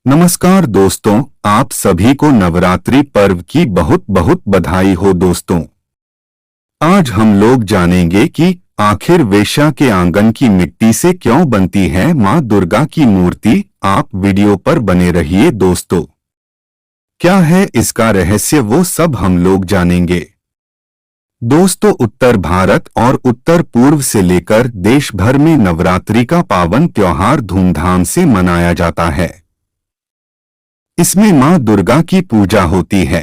नमस्कार दोस्तों, आप सभी को नवरात्रि पर्व की बहुत बहुत बधाई हो दोस्तों। आज हम लोग जानेंगे कि आखिर वेश्या के आंगन की मिट्टी से क्यों बनती है मां दुर्गा की मूर्ति। आप वीडियो पर बने रहिए दोस्तों। क्या है इसका रहस्य, वो सब हम लोग जानेंगे। दोस्तों, उत्तर भारत और उत्तर पूर्व से लेकर देश भर में नवरात्रि का पावन त्योहार धूमधाम से मनाया जाता है। इसमें मां दुर्गा की पूजा होती है,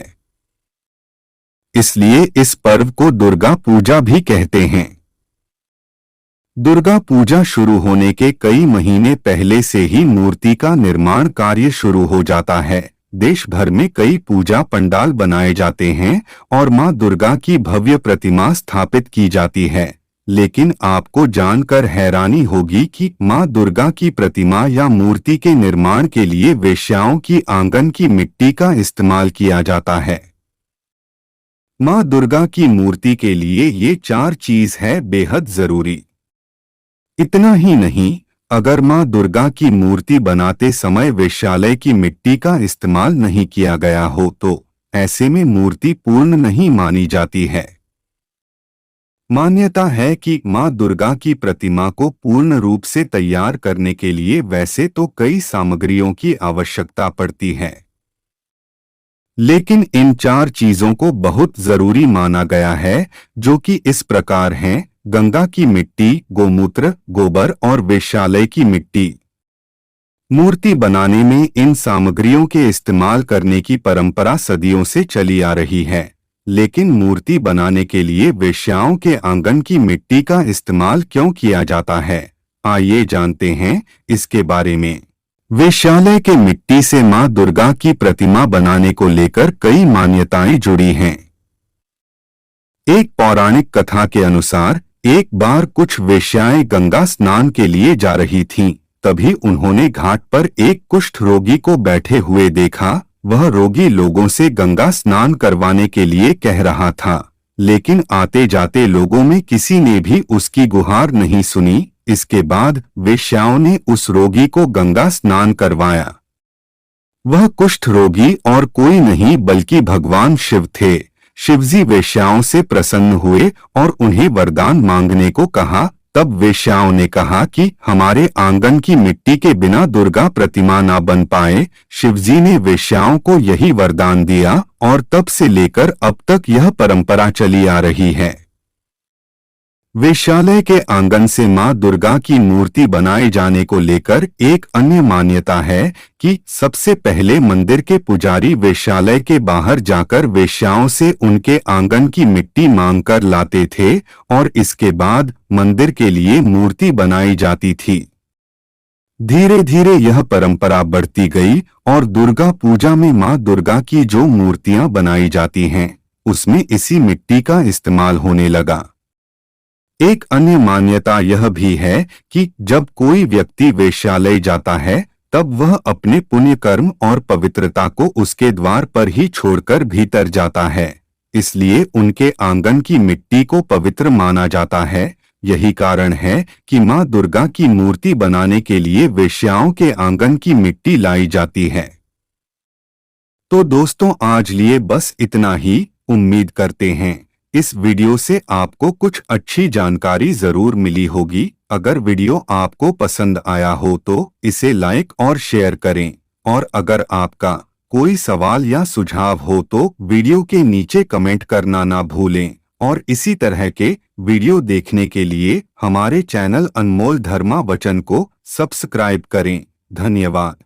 इसलिए इस पर्व को दुर्गा पूजा भी कहते हैं। दुर्गा पूजा शुरू होने के कई महीने पहले से ही मूर्ति का निर्माण कार्य शुरू हो जाता है। देश भर में कई पूजा पंडाल बनाए जाते हैं और मां दुर्गा की भव्य प्रतिमा स्थापित की जाती है। लेकिन आपको जानकर हैरानी होगी कि मां दुर्गा की प्रतिमा या मूर्ति के निर्माण के लिए वेश्याओं की आंगन की मिट्टी का इस्तेमाल किया जाता है। मां दुर्गा की मूर्ति के लिए ये 4 चीज है बेहद जरूरी। इतना ही नहीं, अगर मां दुर्गा की मूर्ति बनाते समय वेश्यालय की मिट्टी का इस्तेमाल नहीं किया गया हो तो ऐसे में मूर्ति पूर्ण नहीं मानी जाती है। मान्यता है कि मां दुर्गा की प्रतिमा को पूर्ण रूप से तैयार करने के लिए वैसे तो कई सामग्रियों की आवश्यकता पड़ती है, लेकिन इन 4 चीजों को बहुत जरूरी माना गया है, जो कि इस प्रकार हैं: गंगा की मिट्टी, गोमूत्र, गोबर और वेश्यालय की मिट्टी। मूर्ति बनाने में इन सामग्रियों के इस्तेमाल करने की परंपरा सदियों से चली आ रही है, लेकिन मूर्ति बनाने के लिए वेश्याओं के आंगन की मिट्टी का इस्तेमाल क्यों किया जाता है, आइए जानते हैं इसके बारे में। वेश्यालय के मिट्टी से मां दुर्गा की प्रतिमा बनाने को लेकर कई मान्यताएं जुड़ी हैं। एक पौराणिक कथा के अनुसार एक बार कुछ वेश्याएं गंगा स्नान के लिए जा रही थीं। तभी उन्होंने घाट पर एक कुष्ठ रोगी को बैठे हुए देखा। वह रोगी लोगों से गंगा स्नान करवाने के लिए कह रहा था, लेकिन आते जाते लोगों में किसी ने भी उसकी गुहार नहीं सुनी। इसके बाद वेश्याओं ने उस रोगी को गंगा स्नान करवाया। वह कुष्ठ रोगी और कोई नहीं बल्कि भगवान शिव थे। शिवजी वेश्याओं से प्रसन्न हुए और उन्हें वरदान मांगने को कहा। तब वेश्याओं ने कहा कि हमारे आंगन की मिट्टी के बिना दुर्गा प्रतिमा ना बन पाए। शिवजी ने वेश्याओं को यही वरदान दिया और तब से लेकर अब तक यह परंपरा चली आ रही है। वेश्यालय के आंगन से मां दुर्गा की मूर्ति बनाए जाने को लेकर एक अन्य मान्यता है कि सबसे पहले मंदिर के पुजारी वेश्यालय के बाहर जाकर वेश्याओं से उनके आंगन की मिट्टी मांगकर लाते थे और इसके बाद मंदिर के लिए मूर्ति बनाई जाती थी। धीरे धीरे यह परंपरा बढ़ती गई और दुर्गा पूजा में मां दुर्गा की जो मूर्तियां बनाई जाती हैं, उसमें इसी मिट्टी का इस्तेमाल होने लगा। एक अन्य मान्यता यह भी है कि जब कोई व्यक्ति वेश्यालय जाता है तब वह अपने पुण्य कर्म और पवित्रता को उसके द्वार पर ही छोड़कर भीतर जाता है, इसलिए उनके आंगन की मिट्टी को पवित्र माना जाता है। यही कारण है कि मां दुर्गा की मूर्ति बनाने के लिए वेश्याओं के आंगन की मिट्टी लाई जाती है। तो दोस्तों, आज लिए बस इतना ही। उम्मीद करते हैं इस वीडियो से आपको कुछ अच्छी जानकारी जरूर मिली होगी। अगर वीडियो आपको पसंद आया हो तो इसे लाइक और शेयर करें, और अगर आपका कोई सवाल या सुझाव हो तो वीडियो के नीचे कमेंट करना ना भूलें। और इसी तरह के वीडियो देखने के लिए हमारे चैनल अनमोल धर्मा वचन को सब्सक्राइब करें। धन्यवाद।